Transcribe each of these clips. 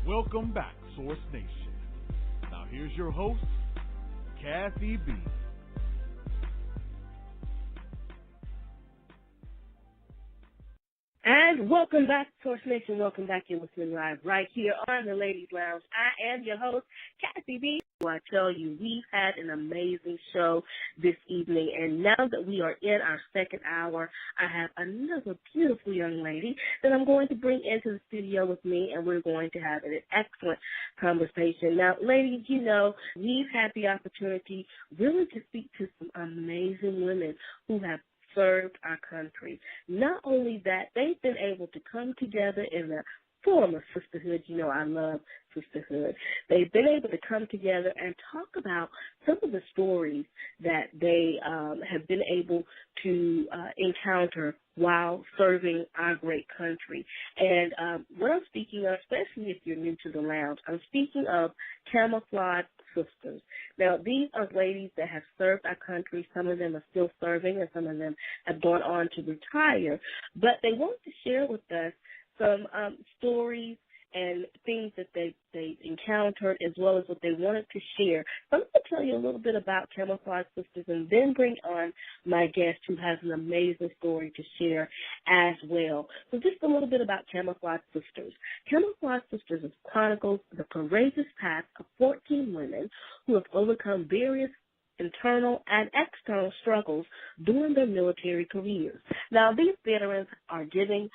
Welcome back, Source Nation. Now here's your host, Kathy B. And welcome back, Source Nation. Welcome back. You're listening live right here on the Ladies Lounge. I am your host, Kathy B. I tell you, we've had an amazing show this evening, and now that we are in our second hour, I have another beautiful young lady that I'm going to bring into the studio with me, and we're going to have an excellent conversation. Now, ladies, you know, we've had the opportunity really to speak to some amazing women who have served our country. Not only that, they've been able to come together in a form of sisterhood. You know, I love sisterhood. They've been able to come together and talk about some of the stories that they have been able to encounter while serving our great country. And what I'm speaking of, especially if you're new to the lounge, I'm speaking of CAMOUFLAGED Sisters. Now, these are ladies that have served our country. Some of them are still serving, and some of them have gone on to retire. But they want to share with us some stories and things that they encountered, as well as what they wanted to share. So I'm going to tell you a little bit about CAMOUFLAGED Sisters and then bring on my guest who has an amazing story to share as well. So just a little bit about CAMOUFLAGED Sisters. CAMOUFLAGED Sisters chronicles the courageous path of 14 women who have overcome various internal and external struggles during their military careers. Now, these veterans are giving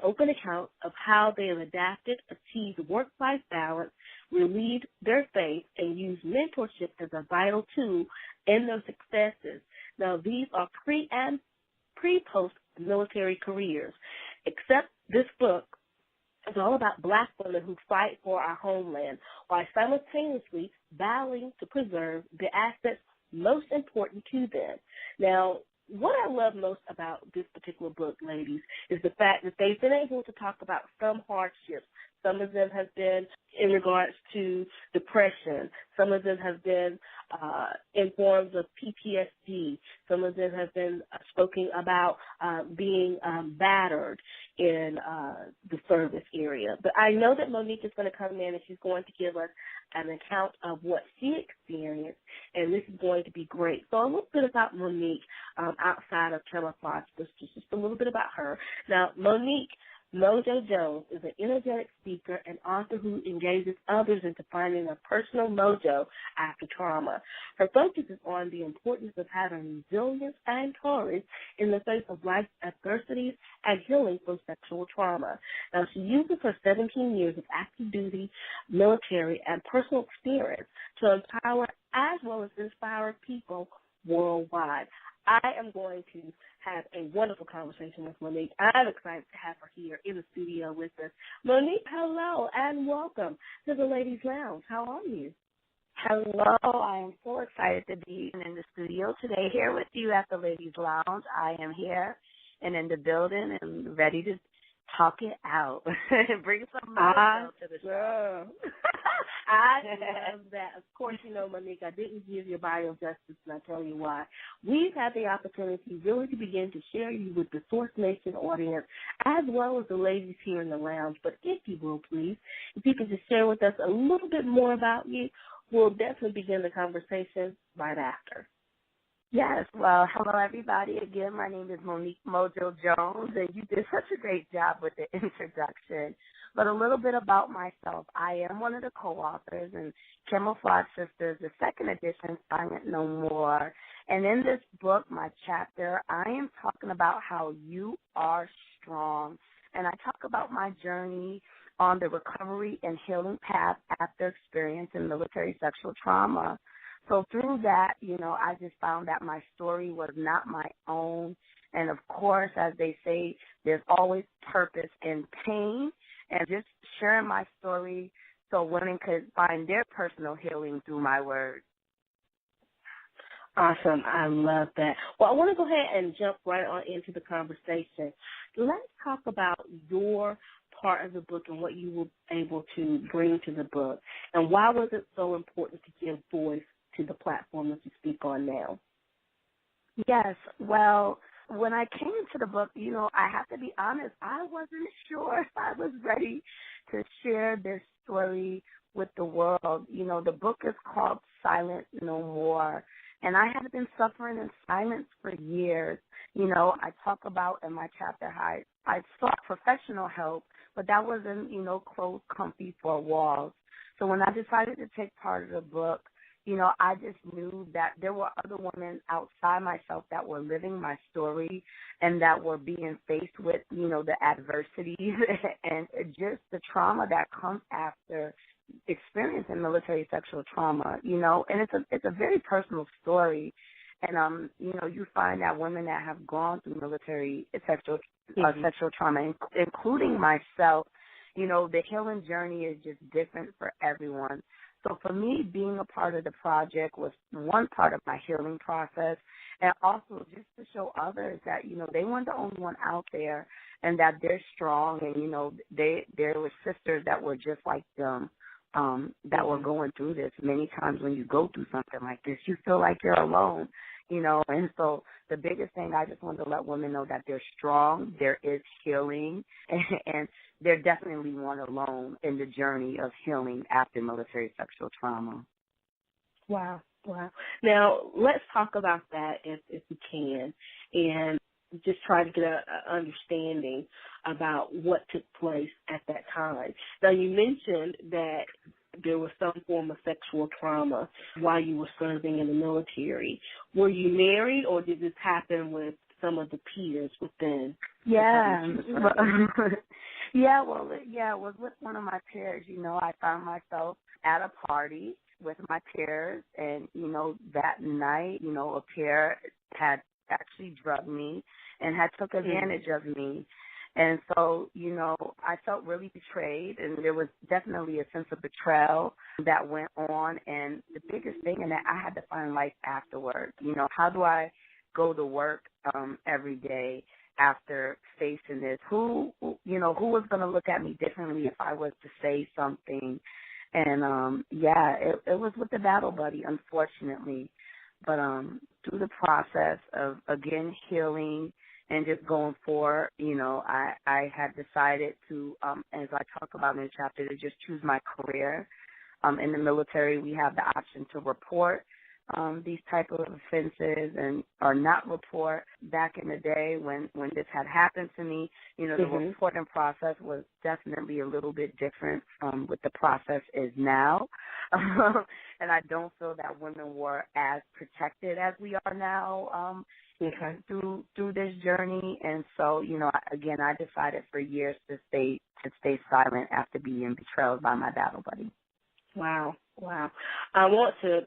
open accounts of how they have adapted, achieved work-life balance, relieved their faith, and used mentorship as a vital tool in their successes. Now, these are pre- and pre-post military careers. Except this book is all about Black women who fight for our homeland while simultaneously battling to preserve the assets most important to them. Now, what I love most about this particular book, ladies, is the fact that they've been able to talk about some hardships. Some of them have been in regards to depression. Some of them have been in forms of PTSD. Some of them have been spoken about being battered in the service area. But I know that Monique is going to come in and she's going to give us an account of what she experienced, and this is going to be great. So a little bit about Monique outside of CAMOUFLAGED Sisters, just a little bit about her. Now, Monique Mojo Jones is an energetic speaker and author who engages others into finding a personal mojo after trauma. Her focus is on the importance of having resilience and courage in the face of life's adversities and healing from sexual trauma. Now, she uses her 17 years of active duty, military, and personal experience to empower as well as inspire people worldwide. I am going to have a wonderful conversation with Monique. I'm excited to have her here in the studio with us. Monique, hello, and welcome to the Ladies Lounge. How are you? Hello, I am so excited to be in the studio today here with you at the Ladies Lounge. I am here and in the building and ready to talk it out. Bring some mojo to the show. I love that. Of course, you know, Monique, I didn't give your bio justice, and I'll tell you why. We've had the opportunity really to begin to share you with the Source Nation audience as well as the ladies here in the lounge. But if you will, please, if you could just share with us a little bit more about you, we'll definitely begin the conversation right after. Yes, well, hello, everybody. Again, my name is Monique Mojo Jones, and you did such a great job with the introduction. But a little bit about myself. I am one of the co-authors in CAMOUFLAGED Sisters, the second edition, Silent No More. And in this book, my chapter, I am talking about how you are strong. And I talk about my journey on the recovery and healing path after experiencing military sexual trauma. So through that, you know, I just found that my story was not my own. And, of course, as they say, there's always purpose in pain. And just sharing my story so women could find their personal healing through my words. Awesome. I love that. Well, I want to go ahead and jump right on into the conversation. Let's talk about your part of the book and what you were able to bring to the book. And why was it so important to give voice to the platform that you speak on now? Yes. Well, when I came to the book, I have to be honest, I wasn't sure if I was ready to share this story with the world. The book is called Silent No More, and I had been suffering in silence for years. I talk about in my chapter how I sought professional help, but that wasn't, closed, comfy four walls. So when I decided to take part of the book, I just knew that there were other women outside myself that were living my story and that were being faced with, the adversities and just the trauma that comes after experiencing military sexual trauma, and it's a very personal story. And, you find that women that have gone through military sexual trauma, including myself, the healing journey is just different for everyone. So for me, being a part of the project was one part of my healing process, and also just to show others that, they weren't the only one out there and that they're strong and, there were sisters that were just like them that were going through this. Many times when you go through something like this, you feel like you're alone, and so the biggest thing I just wanted to let women know that they're strong, there is healing, and they're definitely not alone in the journey of healing after military sexual trauma. Wow. Now, let's talk about that if we can, and just try to get an understanding about what took place at that time. Now, you mentioned that there was some form of sexual trauma while you were serving in the military. Were you married, or did this happen with some of the peers within? Yeah. It was with one of my peers. I found myself at a party with my peers, and, that night, a peer had actually drugged me and had took advantage of me. And so, I felt really betrayed, and there was definitely a sense of betrayal that went on. And the biggest thing in that, I had to find life afterward. How do I go to work every day after facing this? Who was going to look at me differently if I was to say something? And, it was with the battle buddy, unfortunately. But through the process of, again, healing and just going forward, I had decided to, as I talk about in the chapter, to just choose my career. In the military, we have the option to report these type of offenses or not report. Back in the day when this had happened to me, the reporting process was definitely a little bit different from what the process is now. And I don't feel that women were as protected as we are now through this journey. And so, again, I decided for years to stay silent after being betrayed by my battle buddy. Wow. I want to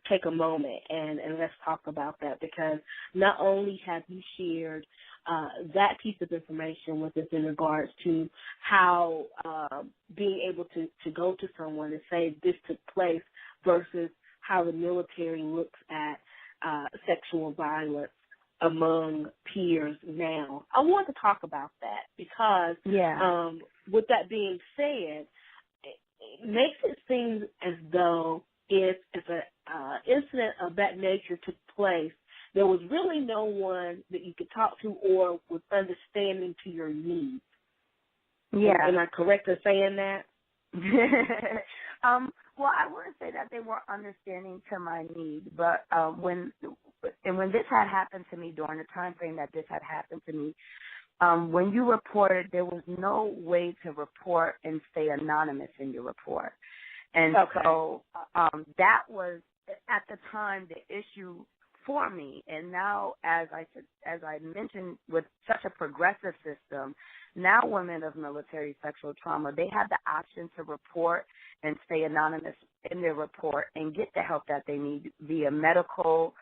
take a moment and let's talk about that, because not only have you shared that piece of information with us in regards to how being able to go to someone and say this took place versus how the military looks at sexual violence among peers now. I want to talk about that because with that being said, it makes it seem as though if an incident of that nature took place, there was really no one that you could talk to or was understanding to your needs. Yeah. Am I correct in saying that? Well, I wouldn't say that they were understanding to my needs, but when this had happened to me, during the time frame that this had happened to me, when you reported, there was no way to report and stay anonymous in your report. And so that was, at the time, the issue for me. And now, as I mentioned, with such a progressive system, now women of military sexual trauma, they have the option to report and stay anonymous in their report and get the help that they need via medical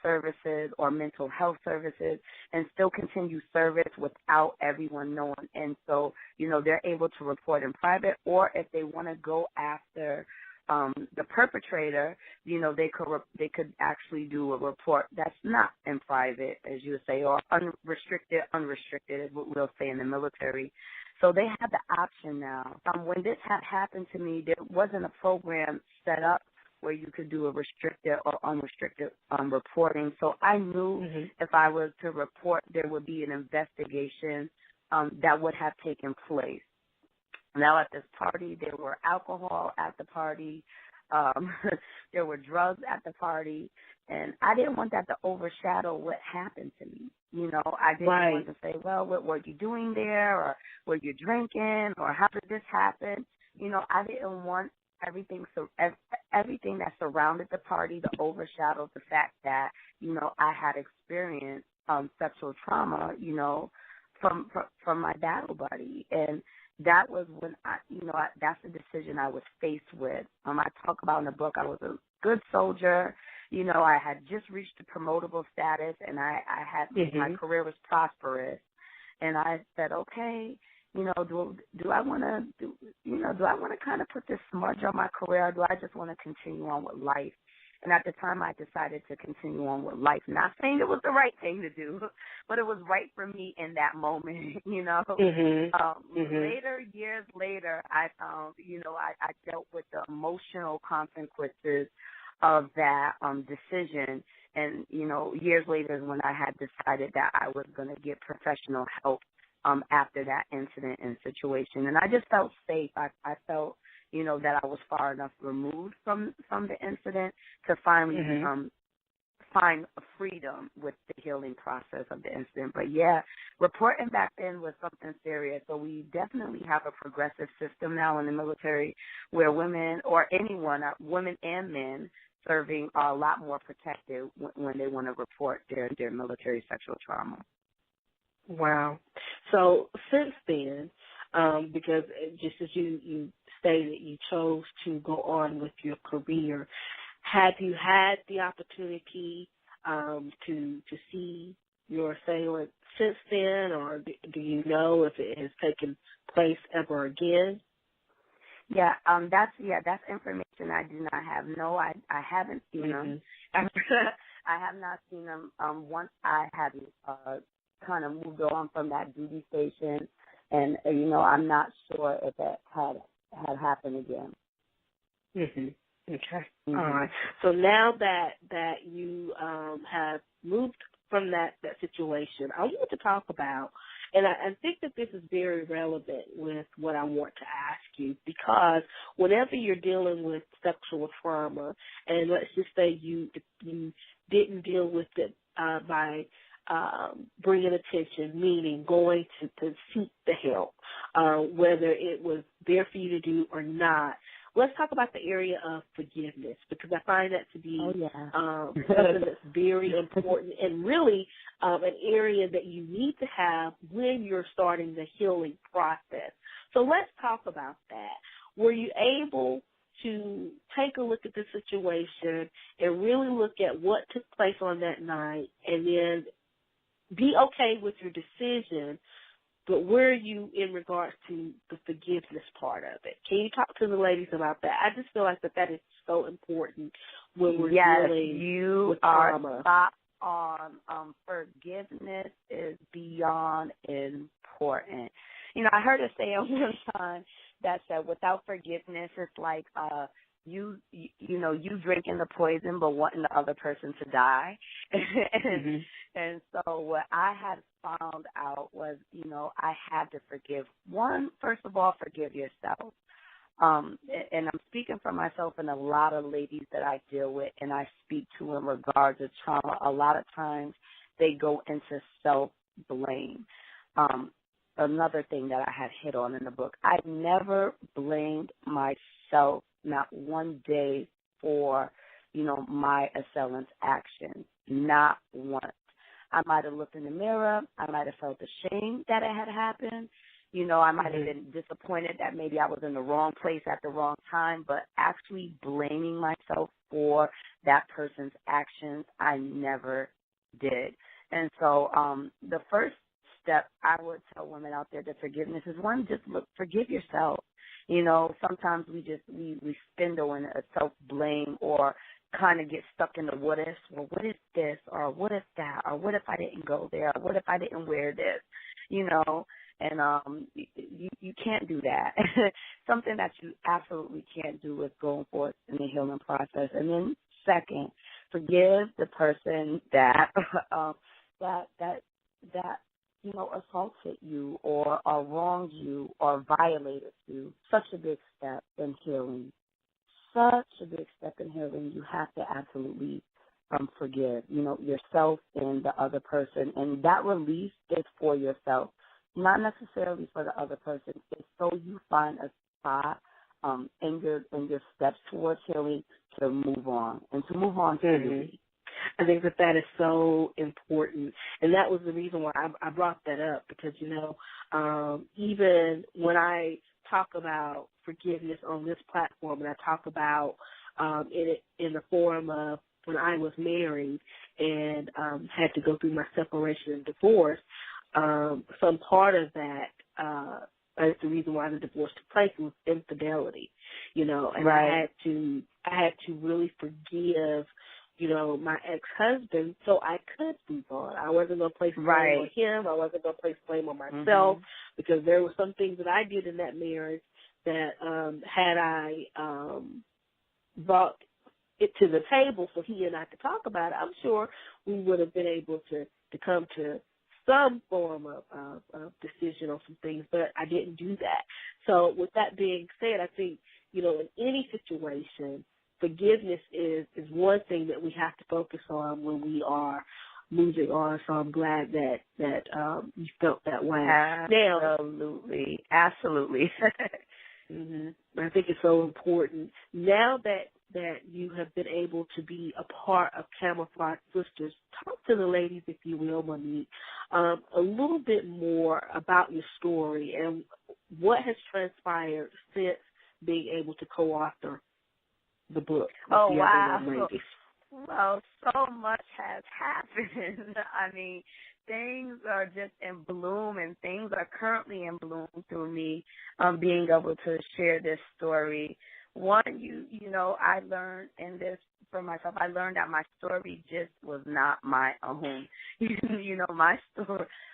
services or mental health services, and still continue service without everyone knowing. And so, they're able to report in private, or if they want to go after the perpetrator, they could actually do a report that's not in private, as you would say, or unrestricted is what we'll say in the military. So they have the option now. When this had happened to me, there wasn't a program set up where you could do a restricted or unrestricted reporting. So I knew if I was to report, there would be an investigation that would have taken place. Now, at this party, there were alcohol at the party. There were drugs at the party. And I didn't want that to overshadow what happened to me. You know, I didn't want to say, well, what were you doing there? Or were you drinking? Or how did this happen? You know, I didn't want everything that surrounded the party to overshadow the fact that, you know, I had experienced sexual trauma, you know, from my battle buddy. And that was when that's the decision I was faced with. I talk about in the book, I was a good soldier. You know, I had just reached the promotable status, and I had my career was prosperous. And I said, okay, you know, do I want to kind of put this smudge on my career, or do I just want to continue on with life? And at the time, I decided to continue on with life. Not saying it was the right thing to do, but it was right for me in that moment, you know. Years later, I found, you know, I dealt with the emotional consequences of that decision. And, you know, years later is when I had decided that I was going to get professional help after that incident and situation. And I just felt safe. I felt, you know, that I was far enough removed from the incident to finally find freedom with the healing process of the incident. But, yeah, reporting back then was something serious. So we definitely have a progressive system now in the military where women or anyone, women and men, serving are a lot more protected when they want to report their military sexual trauma. Wow. So since then, because just as you stated, you chose to go on with your career, have you had the opportunity to see your assailant since then, or do you know if it has taken place ever again? Yeah, that's information I do not have. No, I haven't seen them. I have not seen them. Once I had kind of moved on from that duty station, and you know, I'm not sure if that had happened again. Okay. All right. So now that you have moved from that situation, I want to talk about, and I think that this is very relevant with what I want to ask you, because whenever you're dealing with sexual trauma, and let's just say you didn't deal with it by bringing attention, meaning going to seek the help, whether it was there for you to do or not. Let's talk about the area of forgiveness, because I find that to be something that's very important and really an area that you need to have when you're starting the healing process. So let's talk about that. Were you able to take a look at the situation and really look at what took place on that night, and then be okay with your decision, but where are you in regards to the forgiveness part of it? Can you talk to the ladies about that? I just feel like that is so important when we're dealing with trauma. Spot on. Forgiveness is beyond important. You know, I heard a saying one time that said, without forgiveness, it's like you drinking the poison but wanting the other person to die. And so what I had found out was, you know, I had to forgive. First of all, forgive yourself. And I'm speaking for myself and a lot of ladies that I deal with and I speak to in regards to trauma. A lot of times they go into self-blame. Another thing that I had hit on in the book, I never blamed myself, not one day, for, you know, my assailant's actions, not once. I might have looked in the mirror. I might have felt ashamed that it had happened. You know, I might have been disappointed that maybe I was in the wrong place at the wrong time, but actually blaming myself for that person's actions, I never did. And so the first step I would tell women out there that forgiveness is, one, just forgive yourself. You know, sometimes we spindle in a self-blame or kind of get stuck in the what ifs. Well, what if this, or what if that, or what if I didn't go there, or what if I didn't wear this, you know? And you can't do that. Something that you absolutely can't do is going forth in the healing process. And then second, forgive the person that that assaulted you or wronged you or violated you. Such a big step in healing. Such a big step in healing. You have to absolutely forgive, yourself and the other person. And that release is for yourself, not necessarily for the other person. It's so you find a spot in your steps towards healing to move on and to move on freely. I think that is so important, and that was the reason why I brought that up, because, even when I talk about forgiveness on this platform, and I talk about it in the form of when I was married and had to go through my separation and divorce, some part of that is the reason why the divorce took place was infidelity, and right. I had to really forgive my ex-husband, so I could move on. I wasn't going to place blame on him. I wasn't going to place blame on myself, because there were some things that I did in that marriage that had I brought it to the table for he and I to talk about it, I'm sure we would have been able to come to some form of decision on some things, but I didn't do that. So with that being said, I think, in any situation, forgiveness is one thing that we have to focus on when we are moving on. So I'm glad that you felt that way. Absolutely. Absolutely. I think it's so important. Now that you have been able to be a part of Camouflaged Sisters, talk to the ladies, if you will, Monique, a little bit more about your story and what has transpired since being able to co-author the book. Oh, wow. Well, so much has happened. I mean, things are just in bloom, and things are currently in bloom through me being able to share this story. One, I learned in this for myself. I learned that my story just was not my own.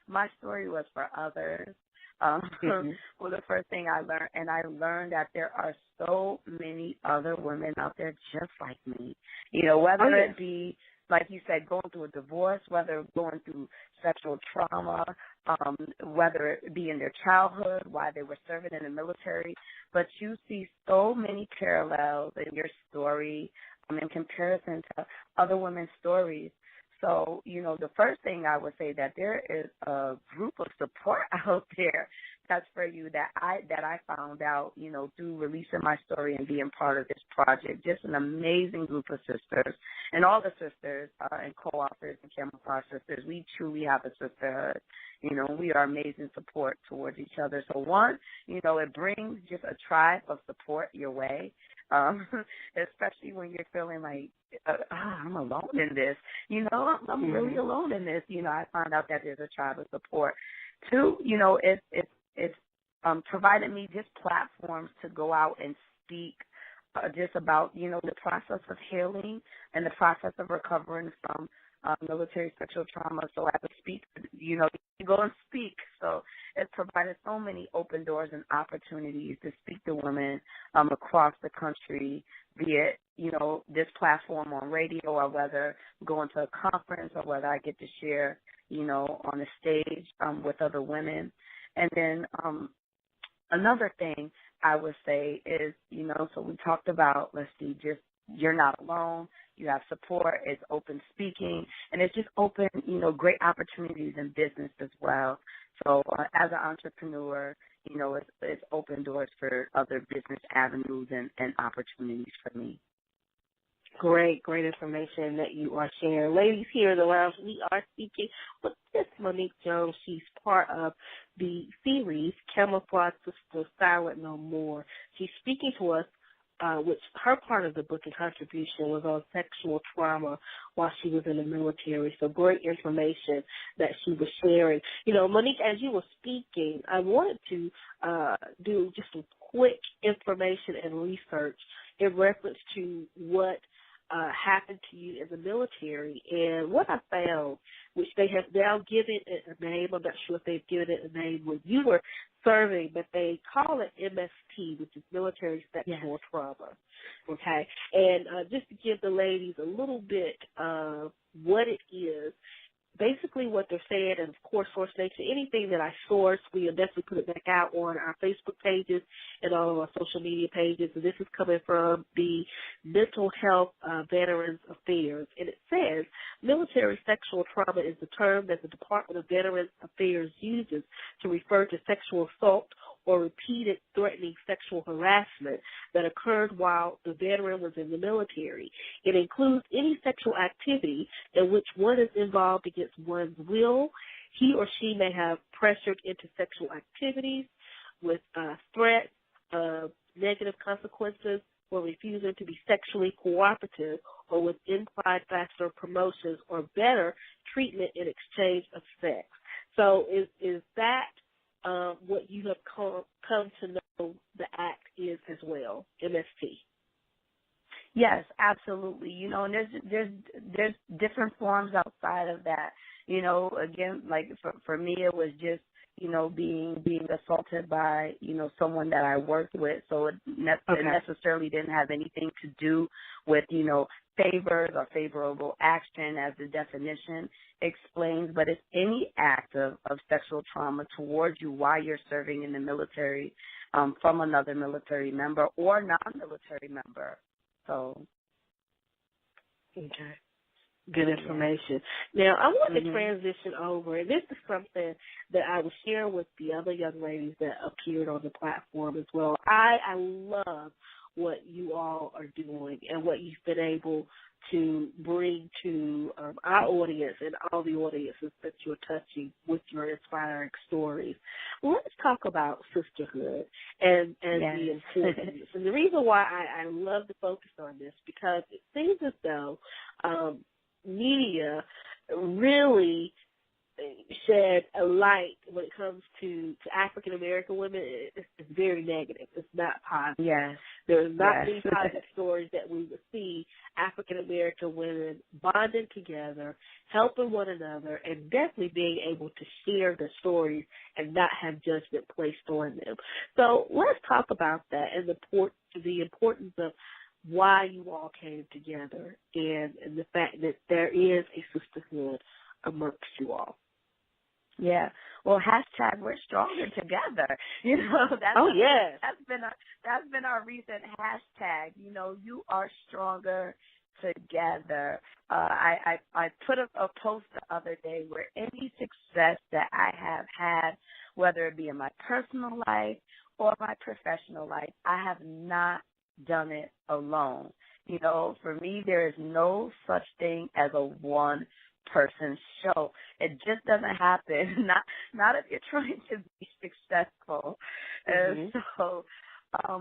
My story was for others. Well, the first thing I learned that there are so many other women out there just like me. Whether it be, like you said, going through a divorce, whether going through sexual trauma, whether it be in their childhood, while they were serving in the military, but you see so many parallels in your story in comparison to other women's stories. So, the first thing I would say that there is a group of support out there that's for you that I found out, through releasing my story and being part of this project. Just an amazing group of sisters. And all the sisters and co-authors and Camouflaged Sisters, we truly have a sisterhood. We are amazing support towards each other. So one, it brings just a tribe of support your way. Especially when you're feeling like, I'm alone in this. I'm really alone in this. I found out that there's a tribe of support. Two, it's provided me just platforms to go out and speak just about, the process of healing and the process of recovering from military sexual trauma. So as a speaker, you go and speak. So it's provided so many open doors and opportunities to speak to women across the country, be it, this platform on radio, or whether going to a conference, or whether I get to share, on the stage with other women. And then another thing I would say is, so we talked about, just you're not alone. You have support. It's open speaking, and it's just open, great opportunities in business as well. So as an entrepreneur, it's open doors for other business avenues and opportunities for me. Great information that you are sharing. Ladies here in the lounge, we are speaking with Miss Monique Jones. She's part of the series Camouflaged Sisters, Silent No More. She's speaking to us, which her part of the book and contribution was on sexual trauma while she was in the military. So great information that she was sharing. Monique, as you were speaking, I wanted to do just some quick information and research in reference to what happened to you in the military. And what I found, which They have now given it a name. I'm not sure if they've given it a name when you were serving, but they call it MST, which is military sexual trauma. Okay? And just to give the ladies a little bit of what it is, basically what they're saying, and of course, Source Nation, anything that I source, we'll definitely put it back out on our Facebook pages and all of our social media pages. And this is coming from the Mental Health Veterans Affairs. And it says, military sexual trauma is the term that the Department of Veterans Affairs uses to refer to sexual assault or repeated threatening sexual harassment that occurred while the veteran was in the military. It includes any sexual activity in which one is involved against one's will. He or she may have pressured into sexual activities with threats of negative consequences or refusing to be sexually cooperative, or with implied faster promotions or better treatment in exchange of sex. So is that what you have come to know the act is as well, MST? Yes, absolutely. You know, and there's different forms outside of that. You know, again, like for me, it was just, you know, being assaulted by, you know, someone that I worked with. So it necessarily didn't have anything to do with, you know, favors or favorable action as the definition explains, but it's any act of sexual trauma towards you while you're serving in the military from another military member or non-military member. So. Okay. Good information. Now, I want to transition over, and this is something that I was sharing with the other young ladies that appeared on the platform as well. I love what you all are doing and what you've been able to bring to our audience and all the audiences that you're touching with your inspiring stories. Let's talk about sisterhood and the importance. And the reason why I love to focus on this, because it seems as though media really shed a light when it comes to African American women. It's very negative. It's not positive. Yes. There's not many positive stories that we would see African American women bonding together, helping one another, and definitely being able to share their stories and not have judgment placed on them. So let's talk about that and the importance of why you all came together and the fact that there is a sisterhood amongst you all. Yeah. Well, hashtag we're stronger together. You know, that's been our recent hashtag. You know, you are stronger together. I put a post the other day where any success that I have had, whether it be in my personal life or my professional life, I have not done it alone. You know, for me, there is no such thing as a one-person show. It just doesn't happen. Not if you're trying to be successful. And so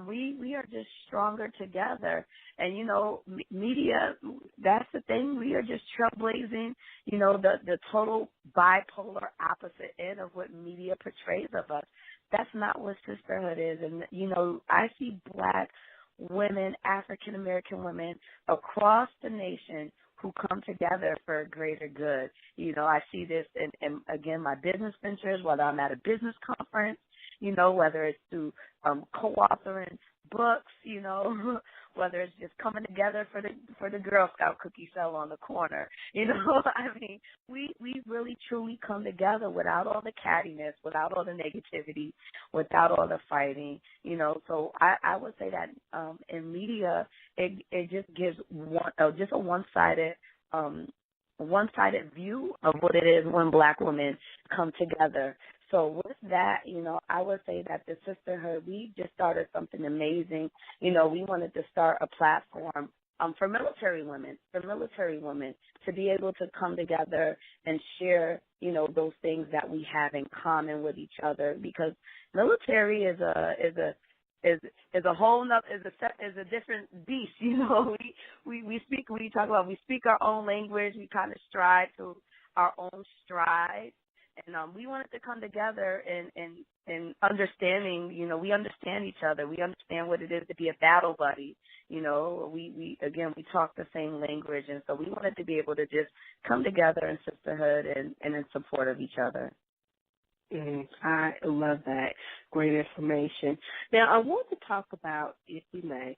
we are just stronger together. And, you know, media, that's the thing. We are just trailblazing, you know, the total bipolar opposite end of what media portrays of us. That's not what sisterhood is. And, you know, I see Black women, African American women across the nation who come together for a greater good. You know, I see this in again, my business ventures, whether I'm at a business conference, you know, whether it's through co-authoring books, you know, whether it's just coming together for the Girl Scout cookie sale on the corner. You know, I mean, we really truly come together without all the cattiness, without all the negativity, without all the fighting, you know. So I would say that in media, it just gives just a one-sided view of what it is when Black women come together. So with that, you know, I would say that the sisterhood, we just started something amazing. You know, we wanted to start a platform for military women to be able to come together and share, you know, those things that we have in common with each other, because military is a different beast. You know, we speak our own language. We kind of stride to our own stride. And we wanted to come together and understanding, we understand each other. We understand what it is to be a battle buddy. We talk the same language, and so we wanted to be able to just come together in sisterhood and in support of each other. I love that. Great information. Now, I want to talk about, if we may,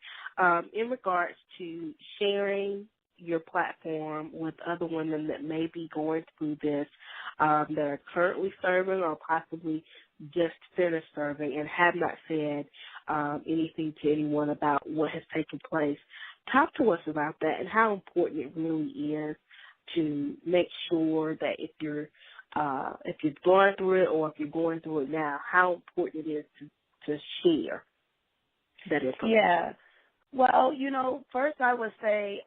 in regards to sharing your platform with other women that may be going through this, that are currently serving or possibly just finished serving and have not said anything to anyone about what has taken place. Talk to us about that and how important it really is to make sure that if you're going through it or if you're going through it now, how important it is to share that information. Yeah. Well, first I would say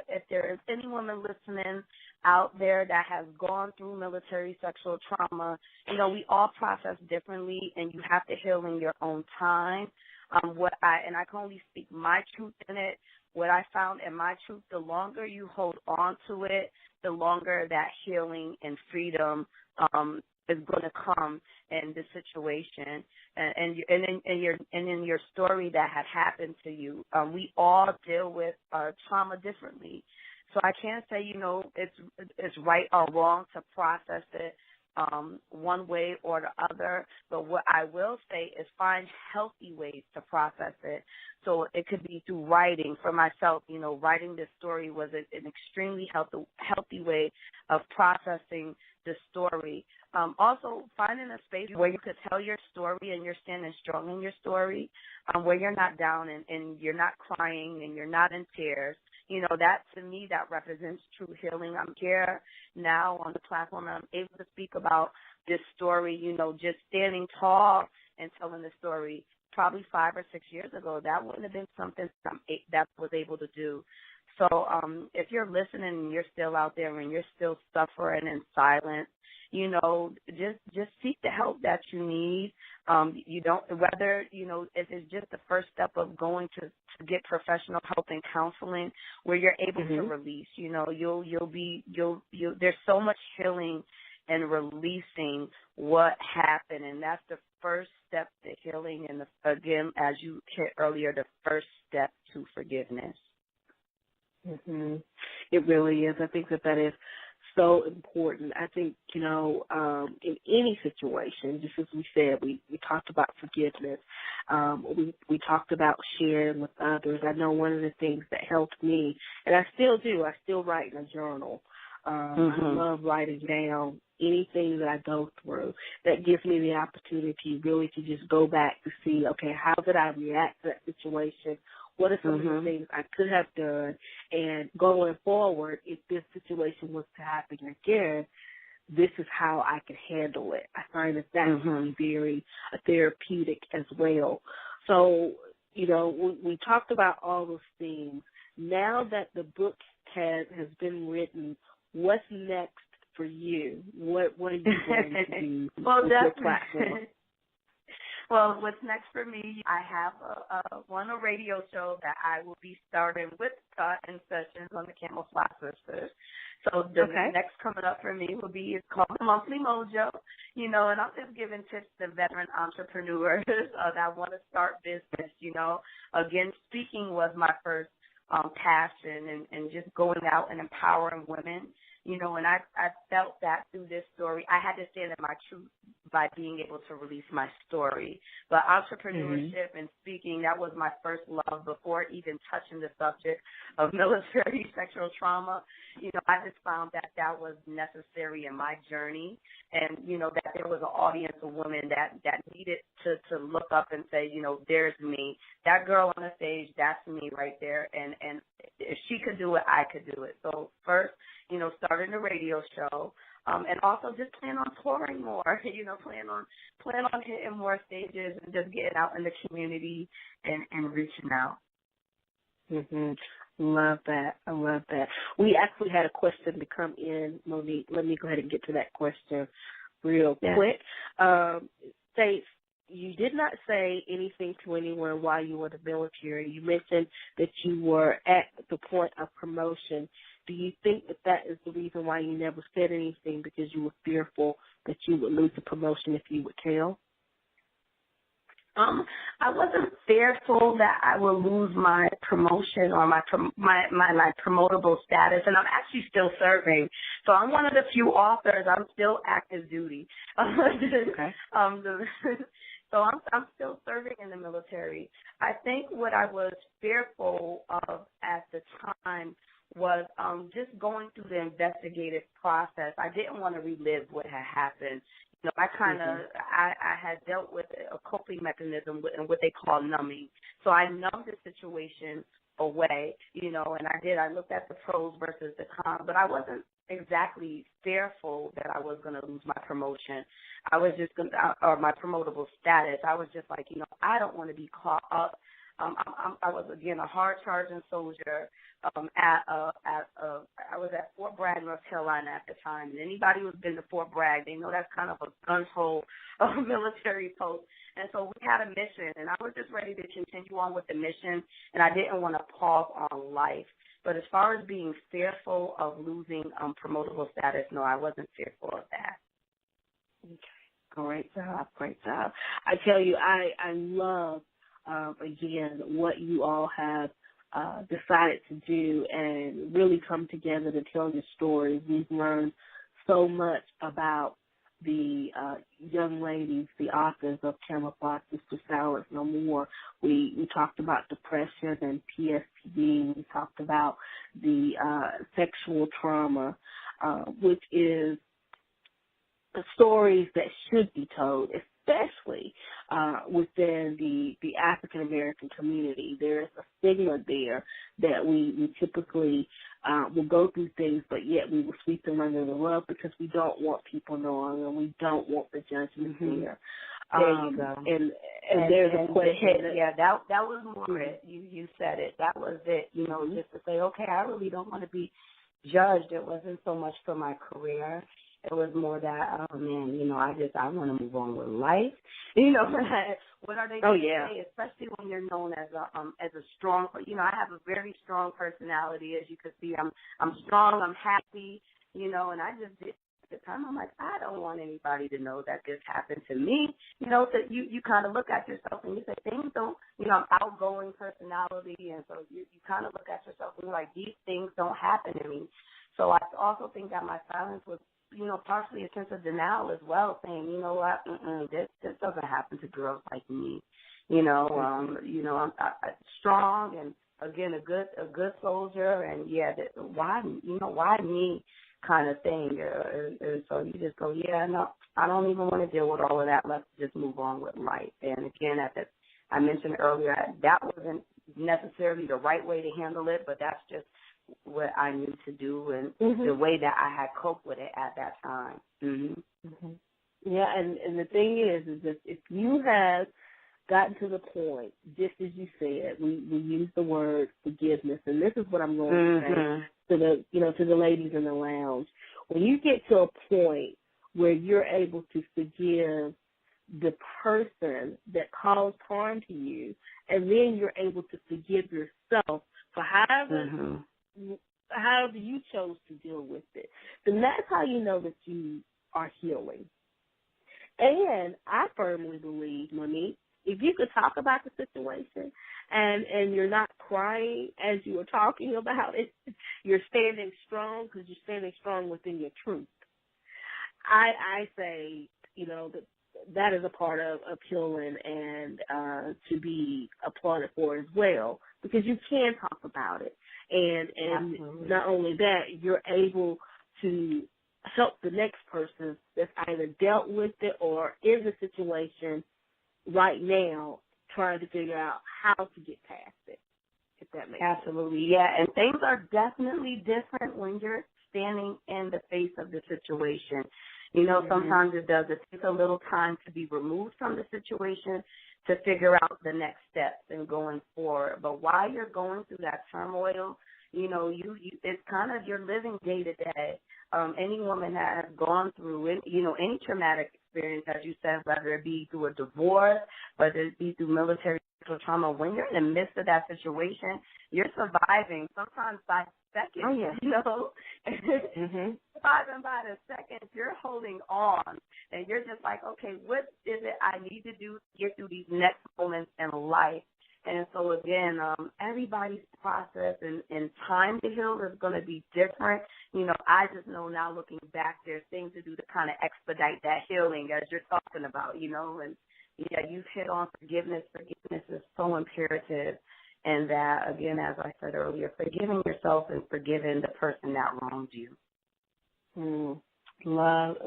if there is any woman listening out there that has gone through military sexual trauma, we all process differently, and you have to heal in your own time. I can only speak my truth in it. What I found in my truth, the longer you hold on to it, the longer that healing and freedom is going to come in the situation, and in your story that had happened to you. We all deal with trauma differently, so I can't say it's right or wrong to process it one way or the other. But what I will say is find healthy ways to process it. So it could be through writing. For myself, writing this story was an extremely healthy way of processing the story. Also, finding a space where you could tell your story and you're standing strong in your story, where you're not down and you're not crying and you're not in tears. That to me, that represents true healing. I'm here now on the platform and I'm able to speak about this story, just standing tall and telling the story. Probably 5 or 6 years ago, that wouldn't have been something that I was able to do. So if you're listening and you're still out there and you're still suffering in silence, just seek the help that you need. Whether if it's just the first step of going to get professional help and counseling, where you're able to release. There's so much healing and releasing what happened, and that's the first step to healing. And again, as you hit earlier, the first step to forgiveness. It really is. I think that is so important. I think, in any situation, just as we said, we talked about forgiveness. We talked about sharing with others. I know one of the things that helped me, and I still do, I still write in a journal. I love writing down anything that I go through. That gives me the opportunity really to just go back to see, okay, how did I react to that situation? What are some of the things I could have done? And going forward, if this situation was to happen again, this is how I can handle it. I find that that's very therapeutic as well. So, we talked about all those things. Now that the book has been written, what's next for you? What are you going to do with your platform? Well, what's next for me, I have a radio show that I will be starting with in sessions on the CAMOUFLAGED Sisters. So the next coming up for me will be, it's called Monthly Mojo, and I'm just giving tips to veteran entrepreneurs that want to start business, Again, speaking was my first passion and just going out and empowering women, and I felt that through this story. I had to stand in my truth by being able to release my story. But entrepreneurship and speaking, that was my first love before even touching the subject of military sexual trauma. I just found that was necessary in my journey, and, that there was an audience of women that needed to look up and say, there's me. That girl on the stage, that's me right there, and if she could do it, I could do it. So first, starting a radio show, and also just plan on touring more, plan on hitting more stages and just getting out in the community and reaching out. Love that. I love that. We actually had a question to come in, Monique. Let me go ahead and get to that question real quick. States, you did not say anything to anyone while you were in the military. You mentioned that you were at the point of promotion. Do you think that that is the reason why you never said anything, because you were fearful that you would lose the promotion if you would tell? I wasn't fearful that I would lose my promotion or my promotable status, and I'm actually still serving. So I'm one of the few authors. I'm still active duty. Okay. So I'm still serving in the military. I think what I was fearful of at the time was just going through the investigative process. I didn't want to relive what had happened. You know, I had dealt with a coping mechanism and what they call numbing. So I numbed the situation away, you know, and I looked at the pros versus the cons, but I wasn't exactly fearful that I was going to lose my promotion. I was just going to, or my promotable status. I was just like, you know, I don't want to be caught up. I was, again, a hard-charging soldier. I was at Fort Bragg, North Carolina at the time. And anybody who's been to Fort Bragg, they know that's kind of a gun-hole military post. And so we had a mission, and I was just ready to continue on with the mission, and I didn't want to pause on life. But as far as being fearful of losing promotable status, no, I wasn't fearful of that. Okay. Great job. I tell you, I love, again, what you all have decided to do and really come together to tell your stories. We've learned so much about the young ladies, the authors of Camouflaged Sisters, Silence No More. We talked about depression and PTSD. We talked about the sexual trauma, which is the stories that should be told, especially within the African American community. There's a stigma there that we typically will go through things, but yet we will sweep them under the rug because we don't want people knowing, and we don't want the judgment there. There you go. And there's a question. Yeah, that was more it. You said it. That was it. You know, just to say, okay, I really don't want to be judged. It wasn't so much for my career. It was more that, oh man, you know, I want to move on with life. You know, what are they going to say? Especially when you're known as a strong, you know, I have a very strong personality, as you can see. I'm strong, I'm happy, you know, and I just did at the time. I'm like, I don't want anybody to know that this happened to me. You know, so you kind of look at yourself and you say, things don't, you know, I'm outgoing personality, and so you kind of look at yourself and you're like, these things don't happen to me. So I also think that my silence was, you know, partially a sense of denial as well, saying, you know what, this doesn't happen to girls like me. You know, I'm strong and, again, a good soldier, and why me kind of thing. And so you just go, no, I don't even want to deal with all of that. Let's just move on with life. And again, I mentioned earlier, that wasn't necessarily the right way to handle it, but that's just what I knew to do and the way that I had coped with it at that time. Yeah, and the thing is that if you have gotten to the point, just as you said, we use the word forgiveness, and this is what I'm going to say to the ladies in the lounge. When you get to a point where you're able to forgive the person that caused harm to you, and then you're able to forgive yourself for however you chose to deal with it, then that's how you know that you are healing. And I firmly believe, Monique, if you could talk about the situation and you're not crying as you were talking about it, you're standing strong because you're standing strong within your truth. I say, you know, that is a part of healing and to be applauded for as well, because you can talk about it. And not only that, you're able to help the next person that's either dealt with it or in the situation right now trying to figure out how to get past it, if that makes sense. Absolutely, yeah. And things are definitely different when you're standing in the face of the situation. You know, sometimes it takes a little time to be removed from the situation to figure out the next steps and going forward. But while you're going through that turmoil, you know, it's kind of you're living day to day. Any woman that has gone through, any traumatic experience, as you said, whether it be through a divorce, whether it be through military trauma. When you're in the midst of that situation, you're surviving sometimes by seconds, surviving by the seconds, you're holding on, and you're just like, okay, what is it I need to do to get through these next moments in life? And so, again, everybody's process and time to heal is going to be different. I just know now looking back, there's things to do to kind of expedite that healing as you're talking about, and you've hit on forgiveness. Forgiveness is so imperative. And that, again, as I said earlier, forgiving yourself and forgiving the person that wronged you. Love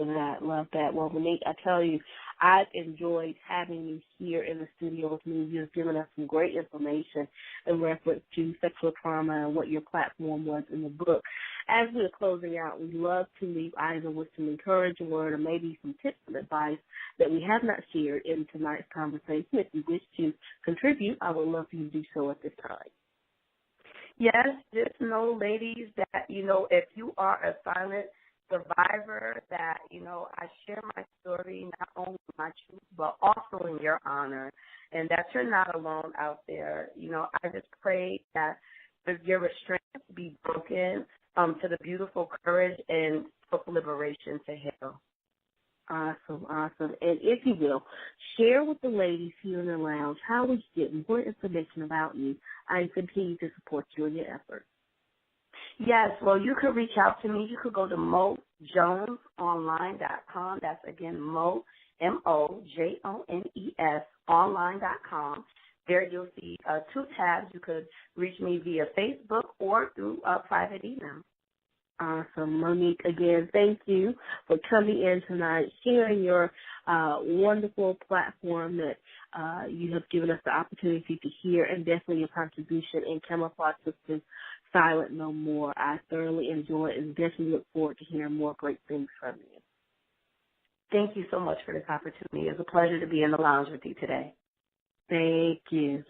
that. Well, Monique, I tell you, I've enjoyed having you here in the studio with me. You've given us some great information in reference to sexual trauma and what your platform was in the book. As we're closing out, we'd love to leave either with some encouraging word or maybe some tips and advice that we have not shared in tonight's conversation. If you wish to contribute, I would love for you to do so at this time. Yes, just know, ladies, that, if you are a silent survivor, that, I share my story, not only my truth, but also in your honor, and that you're not alone out there. I just pray that your restraint be broken to the beautiful courage and liberation to heal. Awesome. And if you will, share with the ladies here in the lounge how we get more information about you and continue to support you in your efforts. Yes, well, you could reach out to me. You could go to mojonesonline.com. That's, again, MOJONES online.com. There you'll see 2 tabs. You could reach me via Facebook or through a private email. Awesome. Monique, again, thank you for coming in tonight, sharing your wonderful platform that you have given us the opportunity to hear, and definitely your contribution in Camouflaged Sisters, Silent No More. I thoroughly enjoy it and definitely look forward to hearing more great things from you. Thank you so much for this opportunity. It's a pleasure to be in the lounge with you today. Thank you.